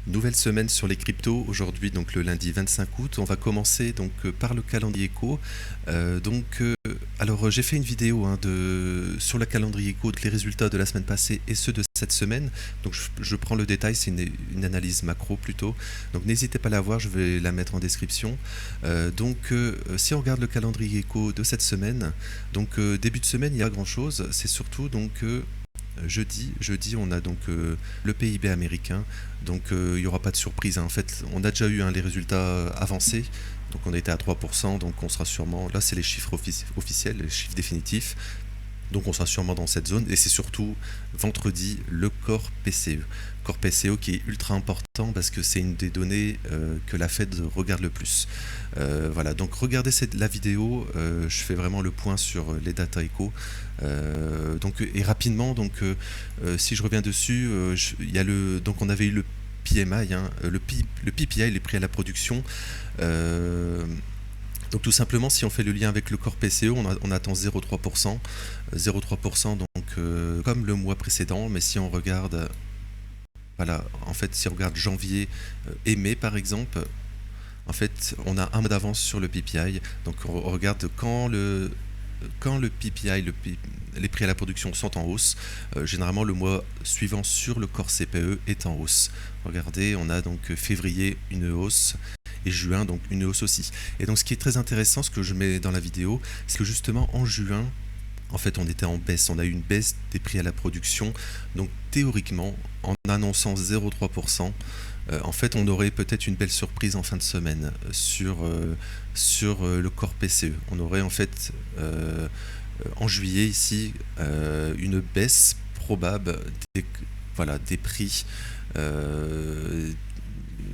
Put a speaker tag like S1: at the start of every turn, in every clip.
S1: Nouvelle semaine sur les cryptos, aujourd'hui donc le lundi 25 août. On va commencer donc par le calendrier éco. Alors j'ai fait une vidéo sur le calendrier éco, les résultats de la semaine passée et ceux de cette semaine. Donc je prends le détail, c'est une analyse macro plutôt. Donc n'hésitez pas à la voir, je vais la mettre en description. Si on regarde le calendrier éco de cette semaine, début de semaine il n'y a pas grand chose, c'est surtout jeudi, on a le PIB américain, il n'y aura pas de surprise, hein. En fait, on a déjà eu les résultats avancés, donc on était à 3%, donc on sera sûrement, là c'est les chiffres officiels, les chiffres définitifs, donc on sera sûrement dans cette zone, et c'est surtout vendredi le Core PCE. Core PCE qui est ultra important parce que c'est une des données que la Fed regarde le plus. Voilà, donc regardez la vidéo, je fais vraiment le point sur les data éco. Et rapidement, si je reviens dessus, on avait eu le PMI, le PPI, les prix à la production. Donc tout simplement, si on fait le lien avec le Core PCE, on attend 0,3%. 0,3%, comme le mois précédent, mais si on regarde, voilà, en fait, si on regarde janvier et mai par exemple, en fait, on a un mois d'avance sur le PPI. Donc on regarde quand le PPI, les prix à la production sont en hausse, généralement le mois suivant sur le Core CPE est en hausse. Regardez, on a donc février une hausse, et juin donc une hausse aussi. Et donc ce qui est très intéressant, ce que je mets dans la vidéo, c'est que justement en juin, en fait on était en baisse, on a eu une baisse des prix à la production, donc théoriquement en annonçant 0,3%, en fait on aurait peut-être une belle surprise en fin de semaine sur le Core PCE. On aurait en fait en juillet ici une baisse probable des prix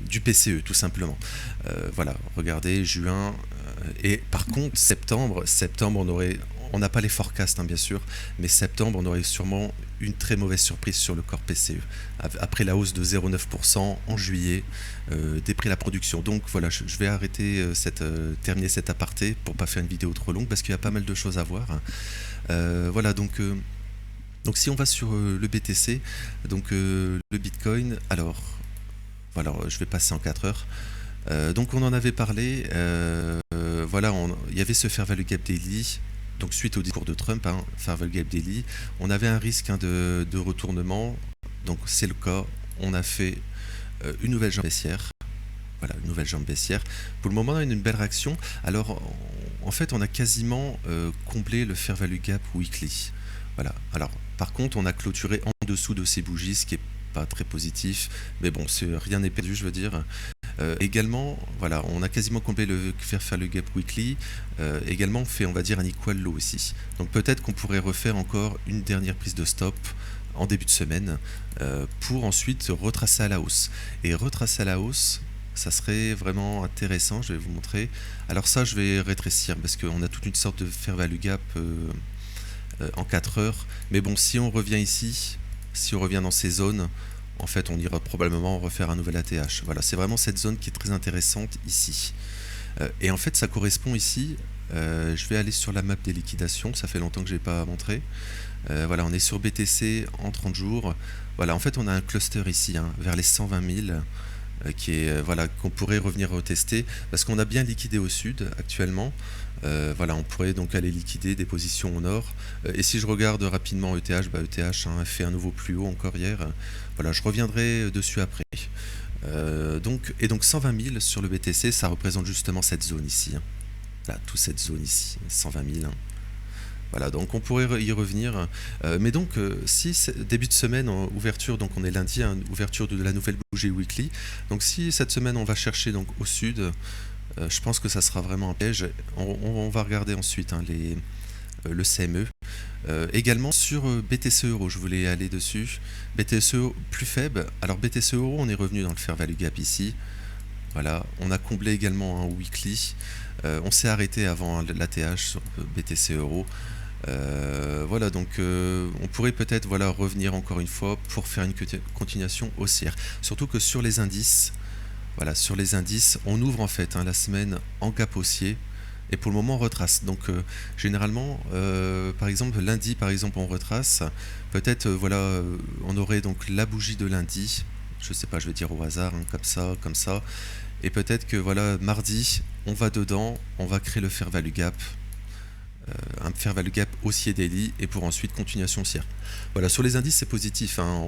S1: du PCE tout simplement. Voilà, regardez, juin, et par contre septembre on n'a pas les forecasts bien sûr, mais septembre on aurait sûrement une très mauvaise surprise sur le Core PCE, après la hausse de 0,9% en juillet des prix à la production. Donc voilà, je vais arrêter terminer cet aparté pour pas faire une vidéo trop longue, parce qu'il y a pas mal de choses à voir. Voilà, donc si on va sur le BTC, le Bitcoin, alors voilà, je vais passer en 4 heures. On en avait parlé, voilà, il y avait ce Fair Value Gap Daily, donc suite au discours de Trump, Fair Value Gap Daily, on avait un risque de retournement, donc c'est le cas, on a fait une nouvelle jambe baissière. Voilà, une nouvelle jambe baissière. Pour le moment, on a une belle réaction. Alors, en fait, on a quasiment comblé le Fair Value Gap Weekly. Voilà. Alors, par contre, on a clôturé en dessous de ces bougies, ce qui est pas très positif, mais bon, rien n'est perdu, je veux dire. Également, voilà, on a quasiment comblé le Fair Value Gap Weekly. Également, on fait, on va dire, un equal low aussi. Donc peut-être qu'on pourrait refaire encore une dernière prise de stop en début de semaine pour ensuite retracer à la hausse. Et retracer à la hausse, ça serait vraiment intéressant, je vais vous montrer. Alors ça, je vais rétrécir parce qu'on a toute une sorte de Fair Value Gap en 4 heures. Mais bon, si on revient ici, si on revient dans ces zones, en fait on ira probablement refaire un nouvel ATH. Voilà, c'est vraiment cette zone qui est très intéressante ici. Et en fait ça correspond ici, je vais aller sur la map des liquidations, ça fait longtemps que je n'ai pas montré. Voilà, on est sur BTC en 30 jours. Voilà, en fait on a un cluster ici, vers les 120 000, qu'on pourrait revenir retester, parce qu'on a bien liquidé au sud actuellement. Voilà, on pourrait donc aller liquider des positions au nord. Et si je regarde rapidement ETH, ETH a fait un nouveau plus haut encore hier. Voilà, je reviendrai dessus après. Donc 120 000 sur le BTC, ça représente justement cette zone ici. Là, toute cette zone ici, 120 000. Voilà, donc on pourrait y revenir. Mais donc, si début de semaine, en ouverture, donc on est lundi, ouverture de la nouvelle bougie weekly. Donc si cette semaine on va chercher donc au sud, je pense que ça sera vraiment un piège. On va regarder ensuite le CME. Également sur BTC Euro, je voulais aller dessus. BTC Euro plus faible. Alors BTC Euro, on est revenu dans le Fair Value Gap ici. Voilà, on a comblé également un weekly. On s'est arrêté avant l'ATH sur BTC Euro. Voilà, donc on pourrait peut-être revenir encore une fois pour faire une continuation haussière. Surtout que sur les indices, voilà, sur les indices, on ouvre en fait la semaine en gap haussier, et pour le moment on retrace. Donc généralement, par exemple lundi, par exemple on retrace. Peut-être on aurait donc la bougie de lundi je sais pas, je vais dire au hasard, hein, comme ça. Et peut-être que voilà, mardi, on va dedans, on va créer le fair value gap, un fair value gap haussier daily, et pour ensuite continuation haussière. Voilà, sur les indices, c'est positif, hein,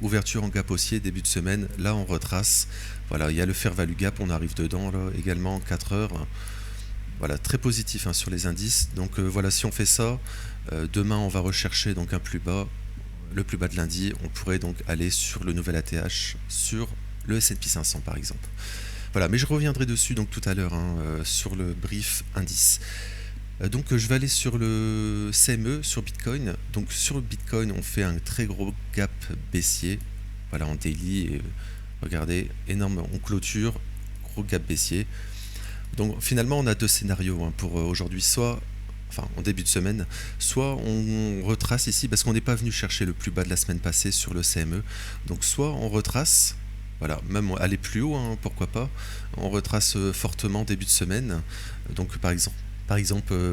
S1: ouverture en gap haussier, début de semaine, là on retrace. Voilà, il y a le fair value gap, on arrive dedans là, également en 4 heures. Voilà, très positif, hein, sur les indices. Donc voilà, si on fait ça, demain on va rechercher donc un plus bas, le plus bas de lundi, on pourrait donc aller sur le nouvel ATH, sur le S&P 500 par exemple. Voilà, mais je reviendrai dessus donc tout à l'heure, hein, sur le brief indice. Donc je vais aller sur le CME, sur Bitcoin. Donc sur le Bitcoin, on fait un très gros gap baissier. Voilà, en daily, et regardez, énorme, on clôture, gros gap baissier. Donc finalement, on a deux scénarios, hein, pour aujourd'hui, soit, enfin en début de semaine, soit on retrace ici, parce qu'on n'est pas venu chercher le plus bas de la semaine passée sur le CME. Donc soit on retrace, voilà, même aller plus haut, hein, pourquoi pas, on retrace fortement début de semaine. Donc par exemple,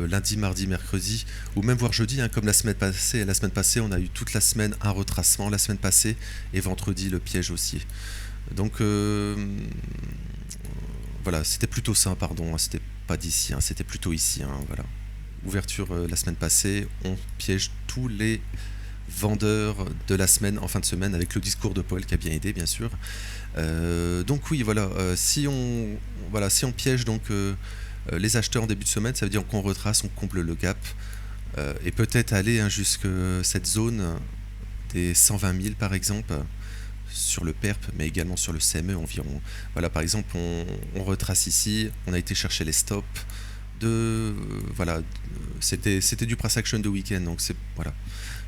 S1: lundi, mardi, mercredi, ou même voire jeudi, hein, comme la semaine passée. La semaine passée, on a eu toute la semaine un retracement, la semaine passée, et vendredi, le piège haussier. Donc voilà, c'était plutôt ça, pardon, hein, c'était pas d'ici, hein, c'était plutôt ici, hein, voilà. Ouverture la semaine passée, on piège tous les vendeurs de la semaine en fin de semaine avec le discours de Paul qui a bien aidé, bien sûr. Donc oui, voilà, si on piège donc les acheteurs en début de semaine, ça veut dire qu'on retrace, on comble le gap, et peut-être aller, hein, jusque cette zone des 120 000 par exemple, sur le PERP, mais également sur le CME environ. Voilà, par exemple, on retrace ici, on a été chercher les stops voilà, c'était du price action de week-end, donc voilà.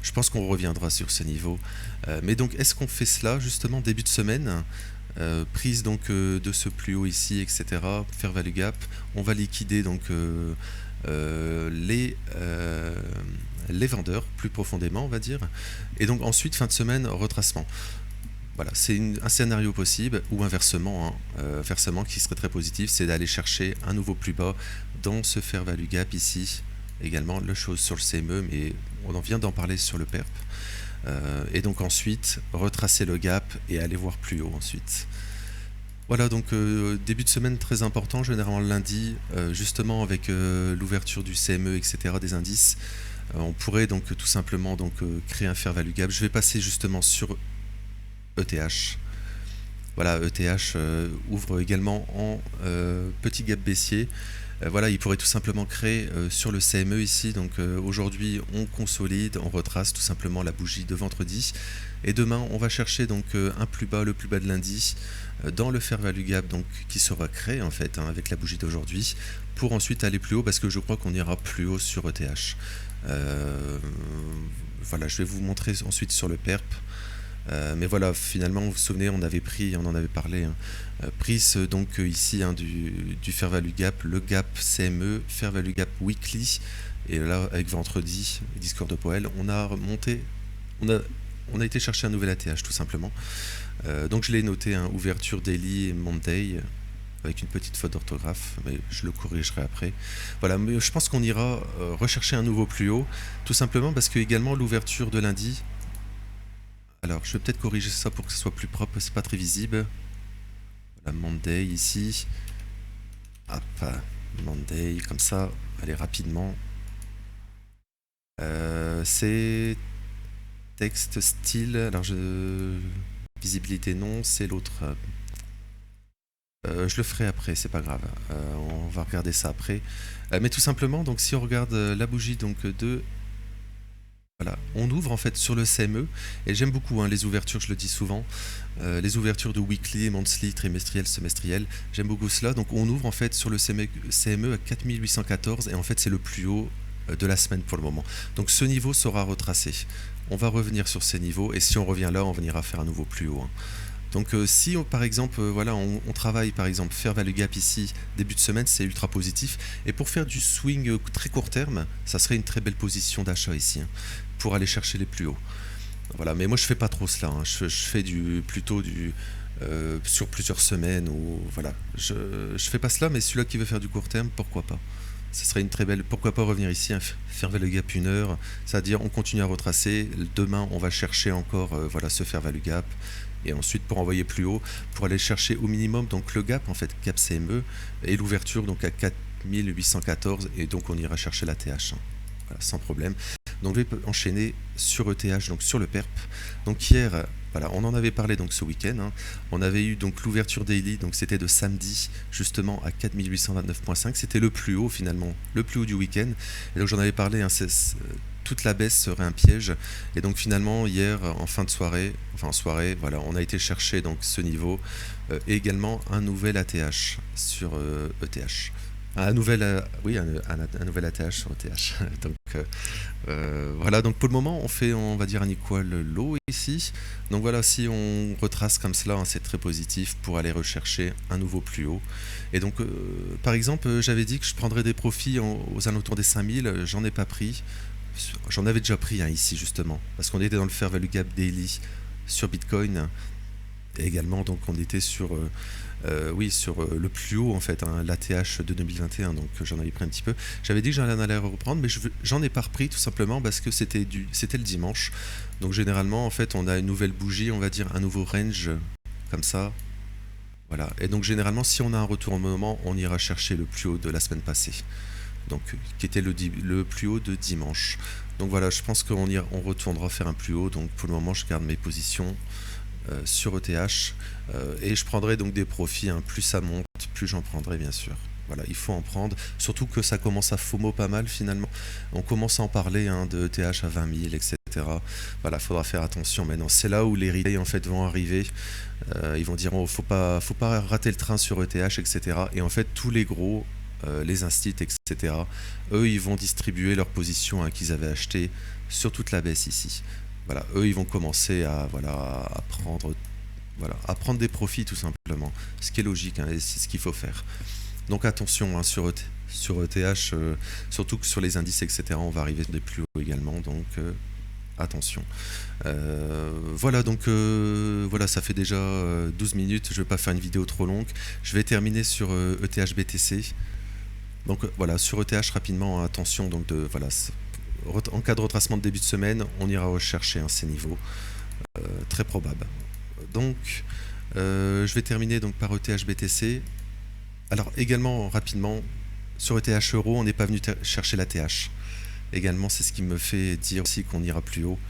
S1: Je pense qu'on reviendra sur ce niveau. Mais donc, est-ce qu'on fait cela justement début de semaine, prise donc de ce plus haut ici, etc. Fair value gap, on va liquider donc les vendeurs plus profondément, on va dire, et donc ensuite fin de semaine retracement. Voilà, c'est un scénario possible, ou inversement, hein, inversement qui serait très positif, c'est d'aller chercher un nouveau plus bas dans ce fair value gap ici. Également, la chose sur le CME, mais on en vient d'en parler sur le PERP. Et donc ensuite, retracer le gap et aller voir plus haut ensuite. Voilà, donc début de semaine très important, généralement le lundi, justement avec l'ouverture du CME, etc., des indices. On pourrait donc tout simplement donc, créer un fair value gap. Je vais passer justement sur ETH. Voilà, ETH ouvre également en petit gap baissier. Voilà, il pourrait tout simplement créer sur le CME ici. Donc aujourd'hui, on consolide, on retrace tout simplement la bougie de vendredi. Et demain, on va chercher donc un plus bas, le plus bas de lundi, dans le fair value gap, donc qui sera créé en fait, hein, avec la bougie d'aujourd'hui, pour ensuite aller plus haut, parce que je crois qu'on ira plus haut sur ETH. Voilà, je vais vous montrer ensuite sur le PERP. Mais voilà, finalement, vous vous souvenez, on en avait parlé, hein, prise donc ici, hein, du fair value gap, le gap CME, fair value gap weekly, et là avec vendredi, discours de Powell, on a été chercher un nouvel ATH tout simplement. Donc je l'ai noté, hein, ouverture daily et Monday, avec une petite faute d'orthographe, mais je le corrigerai après. Voilà, mais je pense qu'on ira rechercher un nouveau plus haut, tout simplement parce que également l'ouverture de lundi. Alors, je vais peut-être corriger ça pour que ce soit plus propre, c'est pas très visible. Voilà, Monday ici. Hop, Monday, comme ça, allez rapidement. C'est texte style, alors visibilité non, c'est l'autre. Je le ferai après, c'est pas grave. On va regarder ça après. Mais tout simplement, donc si on regarde la bougie donc de... Voilà, on ouvre en fait sur le CME, et j'aime beaucoup, hein, les ouvertures, je le dis souvent, les ouvertures de weekly, monthly, trimestriel, semestriel, j'aime beaucoup cela. Donc on ouvre en fait sur le CME à 4814, et en fait c'est le plus haut de la semaine pour le moment. Donc ce niveau sera retracé. On va revenir sur ces niveaux, et si on revient là, on ira faire un nouveau plus haut, hein. Donc si par exemple voilà, on travaille par exemple fair value gap ici début de semaine, c'est ultra positif, et pour faire du swing très court terme, ça serait une très belle position d'achat ici, hein, pour aller chercher les plus hauts. Voilà, mais moi je fais pas trop cela, hein. Je fais plutôt sur plusieurs semaines, ou voilà, je fais pas cela, mais celui-là qui veut faire du court terme, pourquoi pas, ça serait une très belle, pourquoi pas revenir ici, hein, faire value gap 1 heure, c'est-à-dire on continue à retracer, demain on va chercher encore voilà, ce faire value gap, et ensuite pour envoyer plus haut, pour aller chercher au minimum donc le gap, en fait gap CME, et l'ouverture donc à 4814, et donc on ira chercher la TH, hein. Voilà, sans problème. Donc je vais enchaîner sur ETH, donc sur le PERP. Donc hier, voilà, on en avait parlé donc ce week-end, hein. On avait eu donc l'ouverture daily, donc c'était de samedi justement à 4829.5. C'était le plus haut finalement, le plus haut du week-end. Et donc j'en avais parlé, hein, toute la baisse serait un piège. Et donc finalement hier en fin de soirée, enfin en soirée, voilà, on a été chercher donc ce niveau et également un nouvel ATH sur ETH. Un nouvel, oui, un nouvel ATH sur ETH. Donc voilà, donc pour le moment on fait, on va dire, un equal low ici. Donc voilà, si on retrace comme cela, hein, c'est très positif pour aller rechercher un nouveau plus haut. Et donc par exemple, j'avais dit que je prendrais des profits aux alentours des 5000, j'en ai pas pris. J'en avais déjà pris, hein, ici justement, parce qu'on était dans le fair value gap daily sur Bitcoin. Et également, donc on était sur, oui, sur le plus haut en fait, hein, l'ATH de 2021, donc j'en avais pris un petit peu. J'avais dit que j'en allais reprendre, mais j'en ai pas repris tout simplement parce que c'était le dimanche. Donc généralement, en fait, on a une nouvelle bougie, on va dire un nouveau range, comme ça. Voilà. Et donc généralement, si on a un retour au moment, on ira chercher le plus haut de la semaine passée. Donc qui était le plus haut de dimanche. Donc voilà, je pense qu'on retournera faire un plus haut. Donc pour le moment, je garde mes positions sur ETH et je prendrai donc des profits, hein. Plus ça monte, plus j'en prendrai bien sûr. Voilà, il faut en prendre, surtout que ça commence à FOMO pas mal finalement. On commence à en parler, hein, de ETH à 20 000, etc. Voilà, faudra faire attention maintenant. C'est là où les retails en fait vont arriver. Ils vont dire oh, faut pas rater le train sur ETH, etc. Et en fait tous les gros, les instituts, etc. Eux, ils vont distribuer leurs positions, hein, qu'ils avaient achetées sur toute la baisse ici. Voilà, eux ils vont commencer à, voilà, à prendre des profits tout simplement, ce qui est logique, hein, et c'est ce qu'il faut faire. Donc attention, hein, sur ETH, surtout que sur les indices, etc., on va arriver des plus hauts également, donc attention. Voilà, donc voilà, ça fait déjà 12 minutes, je ne vais pas faire une vidéo trop longue. Je vais terminer sur ETH BTC. Donc voilà, sur ETH rapidement, attention, donc voilà, en cas de retracement de début de semaine, on ira rechercher, hein, ces niveaux, très probable. Donc je vais terminer donc par ETH BTC. Alors également rapidement, sur ETH euro, on n'est pas venu chercher la TH. Également, c'est ce qui me fait dire aussi qu'on ira plus haut.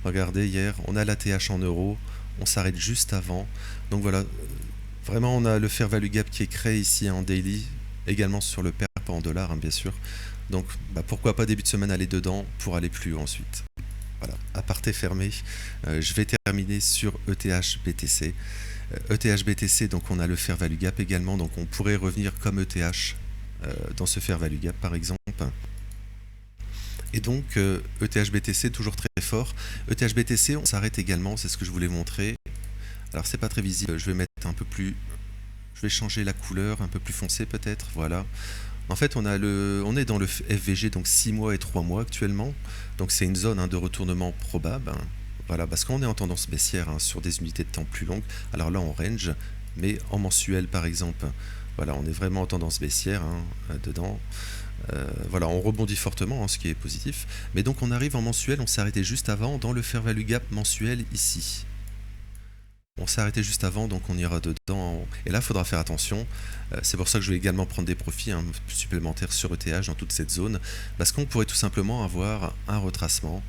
S1: Regardez, hier, on a la TH en euros, on s'arrête juste avant. Donc voilà, vraiment on a le fair value gap qui est créé ici en daily, également sur le PERP en dollars, hein, bien sûr. Donc pourquoi pas début de semaine aller dedans pour aller plus haut ensuite. Voilà, aparté fermé. Je vais terminer sur ETH BTC. ETH BTC, donc on a le fair value gap également, donc on pourrait revenir comme ETH dans ce fair value gap par exemple. Et donc ETH BTC toujours très fort. ETH BTC, on s'arrête également, c'est ce que je voulais montrer. Alors c'est pas très visible, je vais mettre un peu plus, je vais changer la couleur, un peu plus foncé peut-être, voilà. En fait, on est dans le FVG, donc 6 mois et 3 mois actuellement. Donc c'est une zone, hein, de retournement probable, hein. Voilà, parce qu'on est en tendance baissière, hein, sur des unités de temps plus longues. Alors là, en range, mais en mensuel par exemple. Voilà, on est vraiment en tendance baissière, hein, dedans. Voilà, on rebondit fortement, hein, ce qui est positif. Mais donc on arrive en mensuel, on s'est arrêté juste avant dans le fair value gap mensuel ici. On s'est arrêté juste avant, donc on ira dedans. Et là, il faudra faire attention. C'est pour ça que je vais également prendre des profits, hein, supplémentaires sur ETH dans toute cette zone. Parce qu'on pourrait tout simplement avoir un retracement.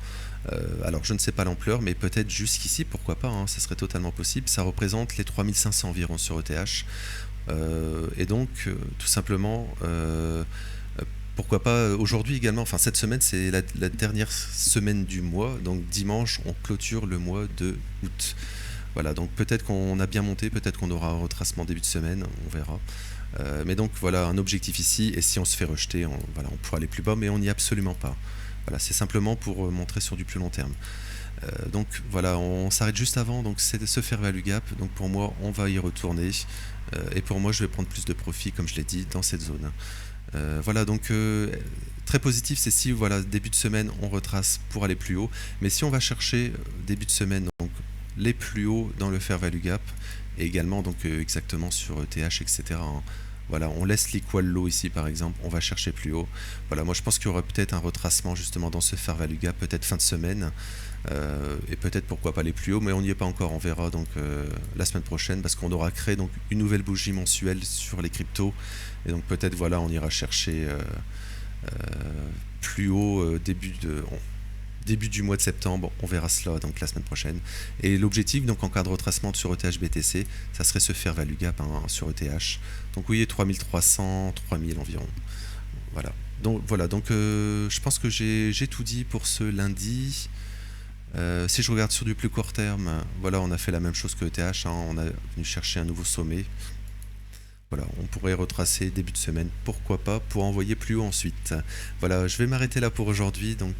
S1: Alors, je ne sais pas l'ampleur, mais peut-être jusqu'ici, pourquoi pas, hein, ça serait totalement possible. Ça représente les 3500 environ sur ETH. Et donc, tout simplement, pourquoi pas aujourd'hui également. Enfin, cette semaine, c'est la dernière semaine du mois. Donc, dimanche, on clôture le mois de août. Voilà, donc peut-être qu'on a bien monté, peut-être qu'on aura un retracement début de semaine, on verra. Mais donc voilà, un objectif ici, et si on se fait rejeter, voilà, on pourra aller plus bas, mais on n'y est absolument pas. Voilà, c'est simplement pour montrer sur du plus long terme. Donc voilà, on s'arrête juste avant, donc c'est ce fair value gap, donc pour moi, on va y retourner. Et pour moi, je vais prendre plus de profit, comme je l'ai dit, dans cette zone. Voilà, donc très positif, c'est si voilà, début de semaine, on retrace pour aller plus haut. Mais si on va chercher début de semaine, donc les plus hauts dans le fair value gap, et également donc exactement sur ETH, etc., hein. Voilà, on laisse l'equal low ici par exemple, on va chercher plus haut. Voilà, moi je pense qu'il y aura peut-être un retracement justement dans ce fair value gap, peut-être fin de semaine, et peut-être pourquoi pas aller plus haut, mais on n'y est pas encore, on verra donc la semaine prochaine, parce qu'on aura créé donc une nouvelle bougie mensuelle sur les cryptos, et donc peut-être voilà, on ira chercher plus haut début du mois de septembre, on verra cela donc la semaine prochaine. Et l'objectif, donc en cas de retracement sur ETH BTC, ça serait ce fair value gap sur ETH. Donc oui, 3300, 3000 environ. Voilà, donc je pense que j'ai tout dit pour ce lundi. Si je regarde sur du plus court terme, voilà, on a fait la même chose que ETH, on a venu chercher un nouveau sommet. Voilà, on pourrait retracer début de semaine, pourquoi pas, pour envoyer plus haut ensuite. Voilà, je vais m'arrêter là pour aujourd'hui, donc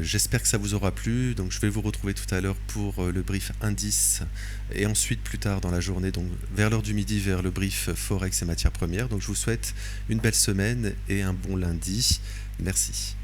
S1: j'espère que ça vous aura plu. Donc je vais vous retrouver tout à l'heure pour le brief indice, et ensuite plus tard dans la journée, donc vers l'heure du midi, vers le brief Forex et matières premières. Donc je vous souhaite une belle semaine et un bon lundi. Merci.